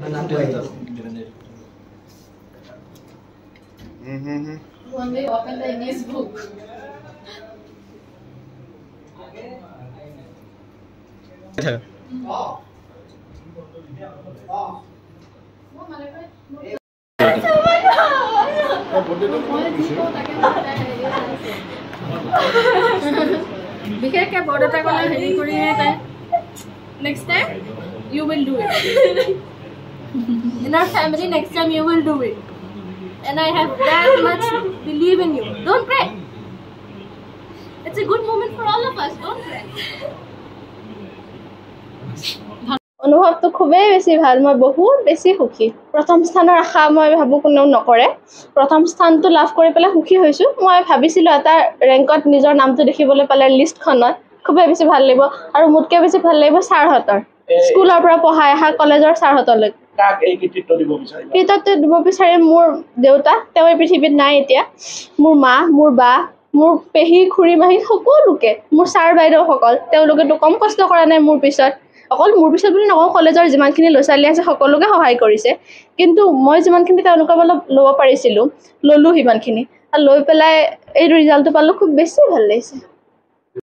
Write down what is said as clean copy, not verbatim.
One day open the English book. বিশেষকৈ বড় এটা কলে হেৰি কৰি তাই next time you will do it in our family next time you will do it and I have that much believe in you don't cry it's a good moment for all of us don't cry অনুভৱটো খুবেই বেছি ভাল মই বহুত বেছি সুখী প্ৰথম স্থানৰ আশা মই ভাবো কোনেও নকৰে প্ৰথম স্থানটো লাভ কৰি পেলাই সুখী হৈছো মই ভাবিছিলো এটা ৰেংকত নিজৰ নামটো দেখিবলৈ পালে লিষ্টখনত খুবেই বেছি ভাল লাগিব আৰু মুতকে বেছি ভাল লাগিব ছাৰহঁতৰ স্কুলৰ পৰা পঢ়াই আহা কলেজৰ ছাৰহঁতলৈ কাক এই কৃতিত্ব দিব বিচাৰিবা কৃতিত্ব দিব বিচাৰে মোৰ দেউতা তেওঁ এই পৃথিৱীত নাই এতিয়া মোৰ মা মোৰ বা মোৰ পেহী খুৰী মাহী সকলোকে মোৰ ছাৰ বাইদেউ সকল তেওঁলোকেতো কম কষ্ট কৰা নাই মোৰ পিছত অকল মোৰ পিছত বুলি নকওঁ কলেজৰ যিমানখিনি ল'ৰা-ছোৱালী আছে সকলোকে সহায় কৰিছে কিন্তু মই যিমানখিনি তেওঁলোকৰ পৰা ল'ব পাৰিছিলোঁ ল'লোঁ সিমানখিনি আৰু লৈ পেলাই এই ৰিজাল্টটো পালোঁ খুব বেছি ভাল লাগিছে